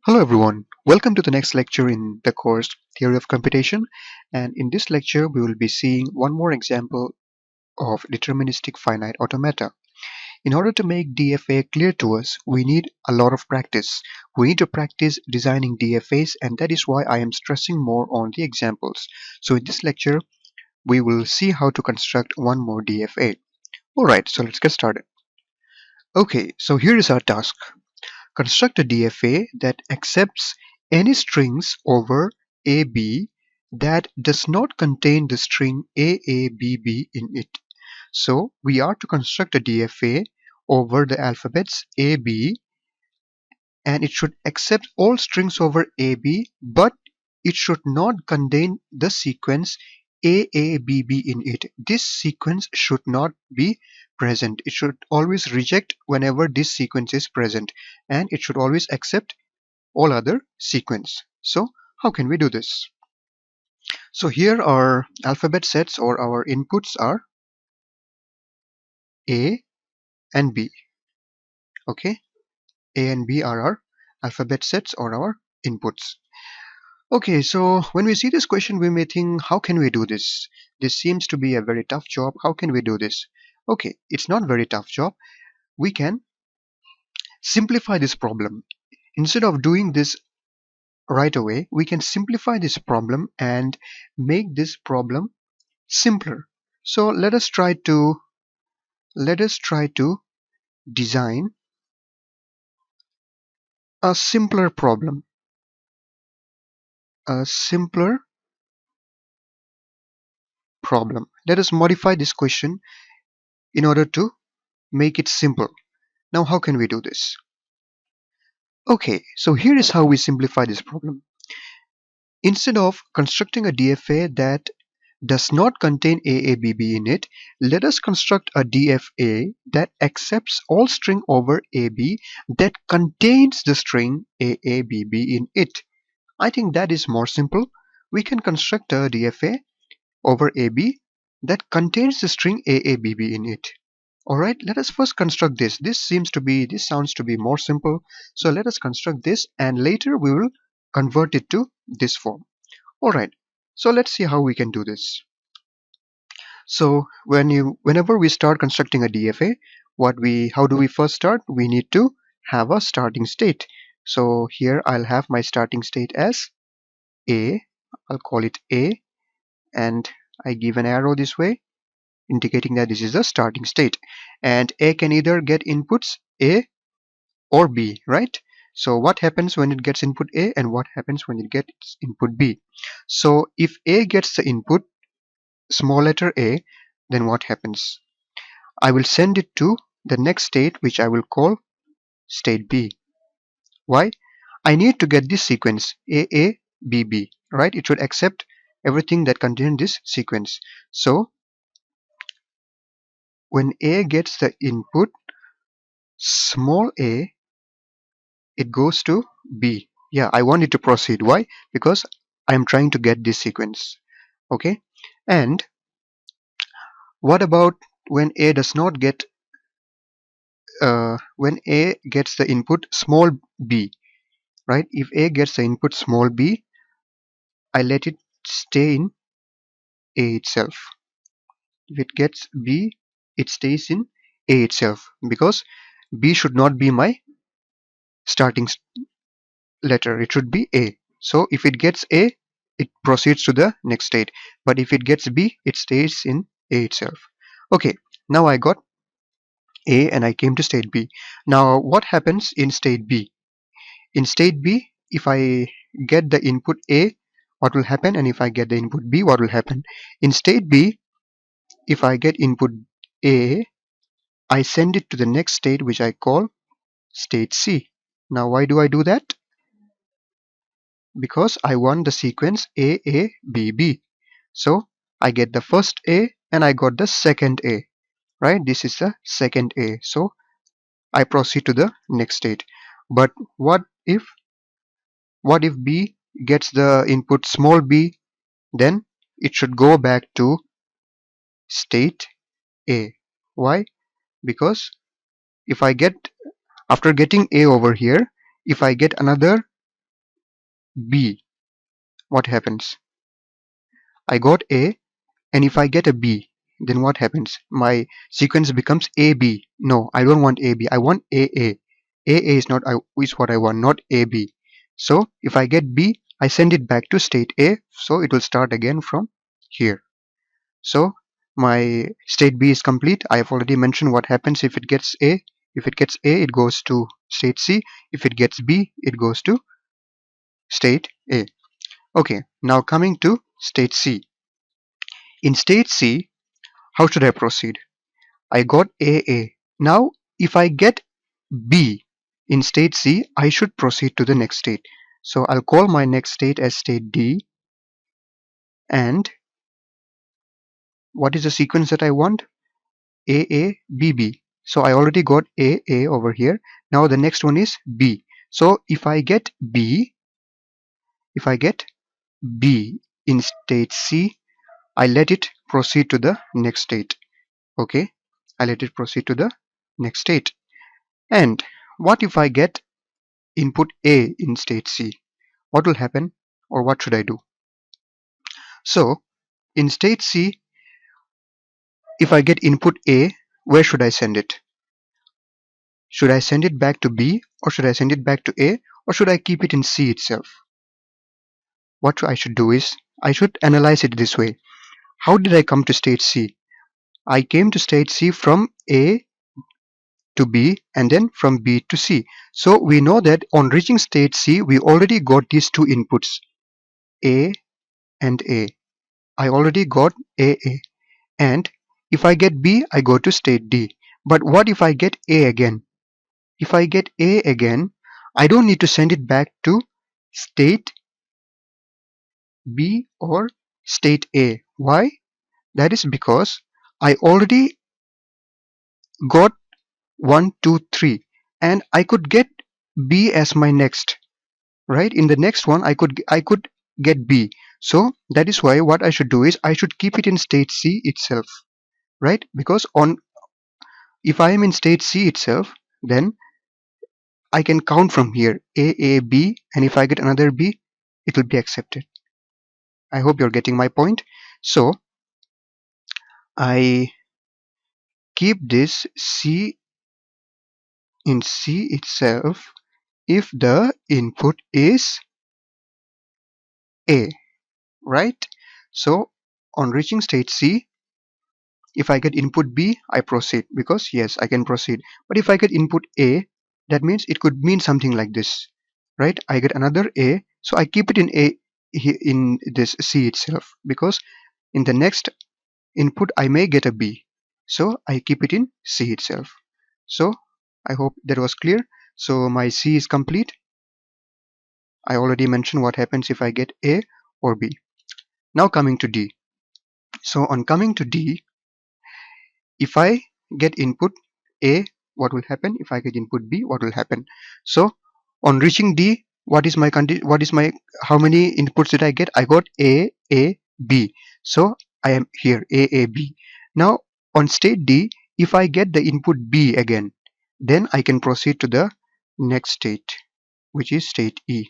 Hello everyone, welcome to the next lecture in the course Theory of Computation, and in this lecture we will be seeing one more example of deterministic finite automata. In order to make DFA clear to us, we need a lot of practice. We need to practice designing DFAs, and that is why I am stressing more on the examples. So in this lecture we will see how to construct one more DFA. Alright, so let's get started. Okay, so here is our task. Construct a DFA that accepts any strings over AB that does not contain the string AABB in it. So we are to construct a DFA over the alphabets AB, and it should accept all strings over AB, but it should not contain the sequence AABB in it. This sequence should not be present. It should always reject whenever this sequence is present, and it should always accept all other sequence. So how can we do this? So here our alphabet sets, or our inputs, are A and B. Okay, A and B are our alphabet sets or our inputs. Okay, so when we see this question, we may think, how can we do this? This seems to be a very tough job. How can we do this? Okay, it's not a very tough job. We can simplify this problem. Instead of doing this right away, we can simplify this problem and make this problem simpler. So let us try to design a simpler problem. Let us modify this question in order to make it simple. Now how can we do this? Okay, so here is how we simplify this problem. Instead of constructing a DFA that does not contain AABB in it, let us construct a DFA that accepts all string over AB that contains the string AABB in it. I think that is more simple. We can construct a DFA over AB that contains the string AABB in it. Alright, let us first construct this. This sounds to be more simple. So let us construct this, and later we will convert it to this form. Alright, so let's see how we can do this. So whenever we start constructing a DFA, how do we first start? We need to have a starting state. So here I'll have my starting state as A. I'll call it A, and I give an arrow this way indicating that this is the starting state, and A can either get inputs A or B, right? So what happens when it gets input A, and what happens when it gets input B? So if A gets the input small letter A, then what happens? I will send it to the next state, which I will call state B. Why? I need to get this sequence AABB, right? It should accept everything that contains this sequence. So when A gets the input small a, it goes to B. Yeah, I want it to proceed. Why? Because I am trying to get this sequence. Okay, and what about when A does not get when A gets the input small b, right? If A gets the input small b, I let it stay in A itself. If it gets B, it stays in A itself, because B should not be my starting letter. It should be A. So if it gets A, it proceeds to the next state, but if it gets B, it stays in A itself. Okay, now I got A and I came to state B. Now what happens in state B? In state B, if I get the input A, what will happen? And if I get the input B, what will happen? In state B, if I get input A, I send it to the next state, which I call state C. Now why do I do that? Because I want the sequence AABB. So I get the first A and I got the second A, right? This is the second A. So I proceed to the next state. But what if B gets the input small b? Then it should go back to state A. Why? Because if I get, after getting A over here, if I get another B, what happens? I got A, and if I get a B, then what happens? My sequence becomes AB. No, I don't want AB. I want AA. AA is not is what I want, not AB. So if I get B, I send it back to state A, so it will start again from here. So my state B is complete. I have already mentioned what happens if it gets A. If it gets A, it goes to state C. If it gets B, it goes to state A. Okay, now coming to state C. In state C, how should I proceed? I got AA. Now, if I get B in state C, I should proceed to the next state. So I'll call my next state as state D. And what is the sequence that I want? AA, BB. So I already got AA over here. Now the next one is B. So if I get B in state C, I let it proceed to the next state. Okay, I let it proceed to the next state. And what if I get input A in state C? What will happen, or what should I do? So in state C, if I get input A, where should I send it? Should I send it back to B, or should I send it back to A, or should I keep it in C itself? What I should do is, I should analyze it this way. How did I come to state C? I came to state C from A to B and then from B to C. So we know that on reaching state C, we already got these two inputs, A and A. I already got AA. And if I get B, I go to state D. But what if I get A again? If I get A again, I don't need to send it back to state B or state A. Why? That is because I already got 1, 2, 3, and I could get B as my next. Right? In the next one, I could get B. So that is why what I should do is I should keep it in state C itself. Right? Because if I am in state C itself, then I can count from here A, B, and if I get another B, it will be accepted. I hope you're getting my point. So I keep this C in C itself if the input is A, right? So on reaching state C, if I get input B, I proceed because yes, I can proceed. But if I get input A, that means it could mean something like this, right? I get another A, so I keep it in A in this C itself because in the next input I may get a B, so I keep it in C itself. So I hope that was clear. So my C is complete. I already mentioned what happens if I get A or B. Now coming to D. So on coming to D, if I get input A, what will happen? If I get input B, what will happen? So on reaching D, what is my how many inputs did I get? I got A, B. So I am here A, B. Now on state D, if I get the input B again, then I can proceed to the next state, which is state E,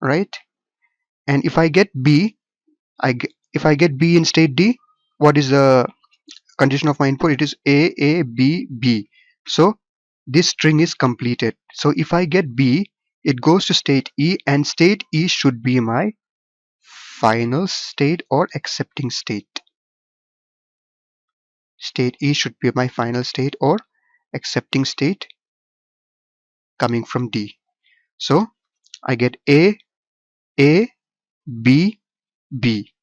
right? And if I get B, if I get B in state D, what is the condition of my input? It is A, B, B. So this string is completed. So if I get B, it goes to state E, and state E should be my final state or accepting state. State E should be my final state or accepting state coming from D. So I get A, B, B.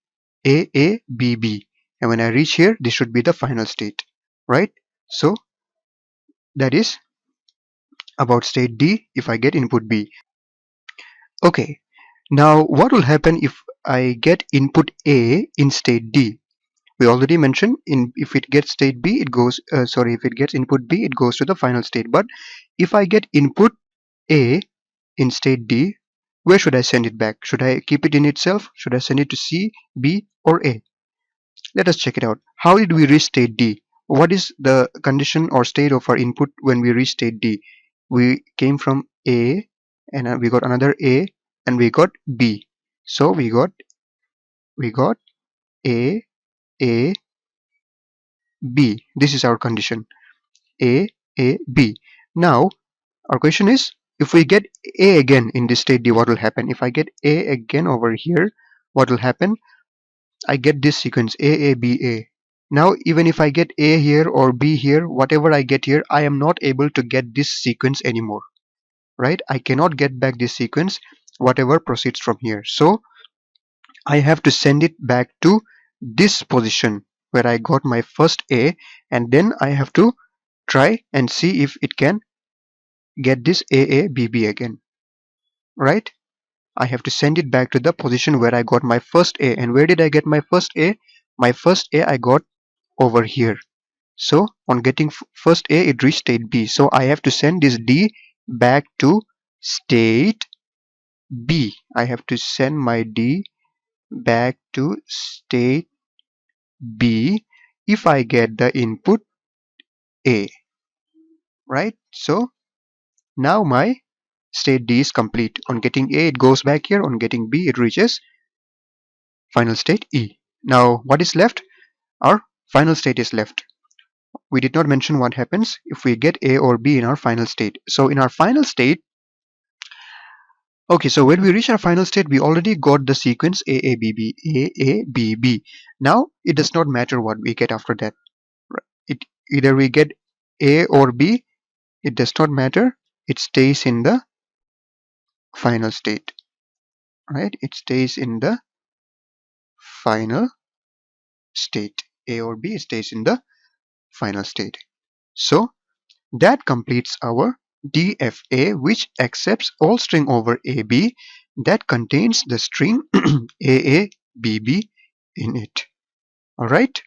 A, B, B. And when I reach here, this should be the final state, right? So that is about state D if I get input B. Okay, now what will happen if I get input A in state D? We already mentioned if it gets state B, it goes, if it gets input B, it goes to the final state. But if I get input A in state D, where should I send it back? Should I keep it in itself? Should I send it to C, B, or A? Let us check it out. How did we reach state D? What is the condition or state of our input when we reach state D? We came from A and we got another A, and we got B. So we got A, A, B. This is our condition. A, B. Now our question is, if we get A again in this state D, what will happen? If I get A again over here, what will happen? I get this sequence A, B, A. Now even if I get A here or B here, whatever I get here, I am not able to get this sequence anymore. Right? I cannot get back this sequence, whatever proceeds from here. So I have to send it back to this position where I got my first A, and then I have to try and see if it can get this A, B, B again. Right? I have to send it back to the position where I got my first A. And where did I get my first A? My first A I got over here. So on getting first A, it reached state B. So I have to send this D back to state B. I have to send my D back to state B if I get the input A. Right? So now my state D is complete. On getting A, it goes back here. On getting B, it reaches final state E. Now what is left? Our final state is left. We did not mention what happens if we get A or B in our final state. So in our final state, okay, so when we reach our final state, we already got the sequence AABB. Now it does not matter what we get after that. It either we get A or B, it does not matter. It stays in the final state, right? It stays in the final state. A or B stays in the final state. So that completes our DFA, which accepts all string over AB that contains the string AABB in it. Alright?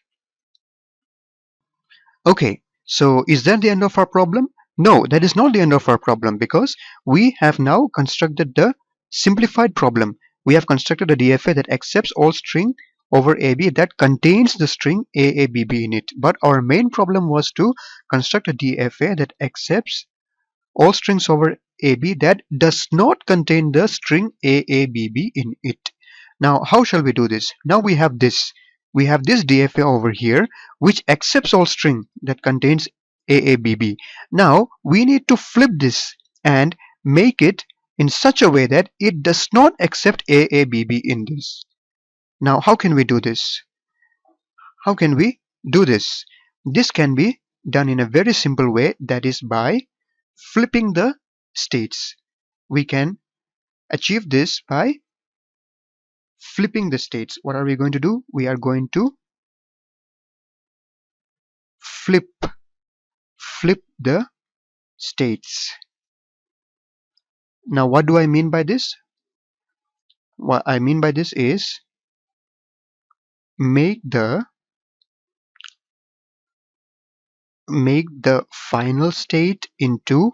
Okay, so is that the end of our problem? No, that is not the end of our problem, because we have now constructed the simplified problem. We have constructed a DFA that accepts all string over AB that contains the string AABB in it. But our main problem was to construct a DFA that accepts all strings over AB that does not contain the string AABB in it. Now how shall we do this? Now we have this DFA over here which accepts all string that contains AABB. Now we need to flip this and make it in such a way that it does not accept AABB in this. Now how can we do this? How can we do this? This can be done in a very simple way, that is by flipping the states. We can achieve this by flipping the states. What are we going to do? We are going to flip the states. Now what do I mean by this? What I mean by this is make the final state into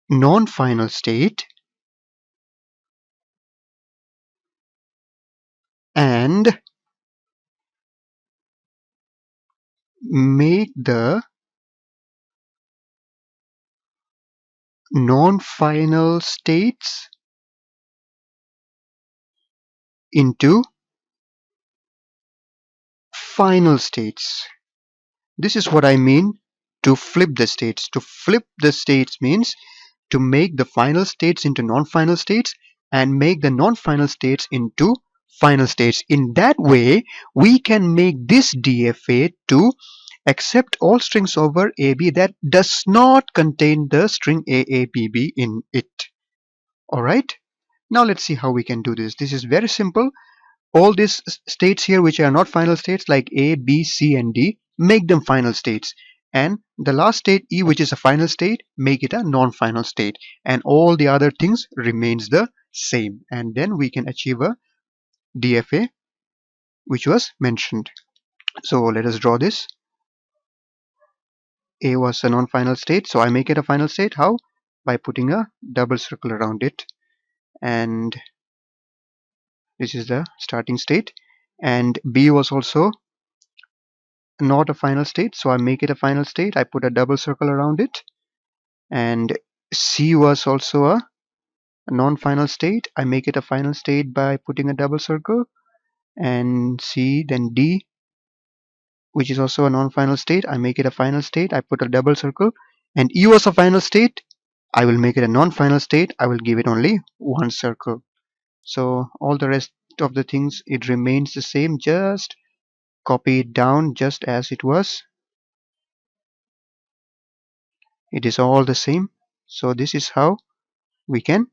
non-final state and make the non-final states into final states. This is what I mean to flip the states. To flip the states means to make the final states into non-final states and make the non-final states into final states. In that way, we can make this DFA to accept all strings over AB that does not contain the string AABB in it. Alright? Now let's see how we can do this. This is very simple. All these states here which are not final states like A, B, C and D, make them final states. And the last state E, which is a final state, make it a non-final state. And all the other things remains the same. And then we can achieve a DFA which was mentioned. So let us draw this. A was a non-final state, so I make it a final state. How? By putting a double circle around it. And this is the starting state. And B was also not a final state, so I make it a final state. I put a double circle around it, and C was also a non-final state. I make it a final state by putting a double circle, and C, then D, which is also a non-final state. I make it a final state. I put a double circle, and E was a final state. I will make it a non-final state. I will give it only one circle. So all the rest of the things, it remains the same. Just copy it down just as it was. It is all the same. So this is how we can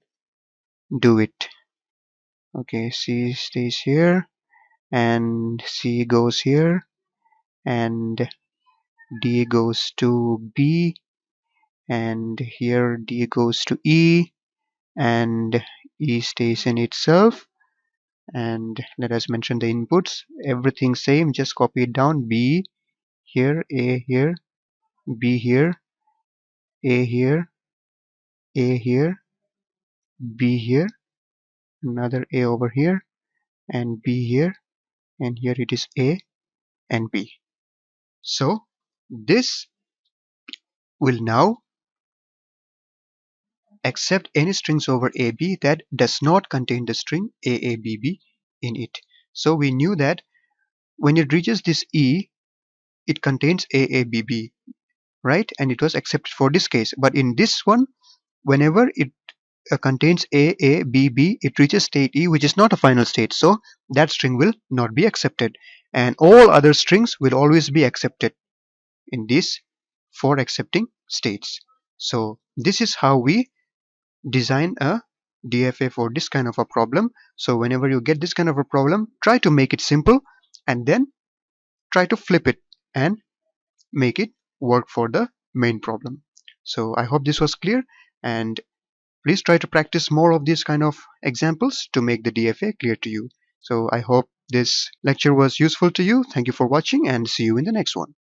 do it. Okay, C stays here, and C goes here, and D goes to B, and here D goes to E, and E stays in itself. And let us mention the inputs. Everything same, just copy it down. B here, A here, B here, A here, A here, B here, another A over here, and B here, and here it is A and B. So this will now accept any strings over AB that does not contain the string AABB in it. So we knew that when it reaches this E, it contains AABB, right? And it was accepted for this case. But in this one, whenever it contains AABB, it reaches state E, which is not a final state. So that string will not be accepted. And all other strings will always be accepted in these four accepting states. So this is how we design a DFA for this kind of a problem. So whenever you get this kind of a problem, try to make it simple and then try to flip it and make it work for the main problem. So I hope this was clear, and please try to practice more of these kind of examples to make the DFA clear to you. So I hope this lecture was useful to you. Thank you for watching, and see you in the next one.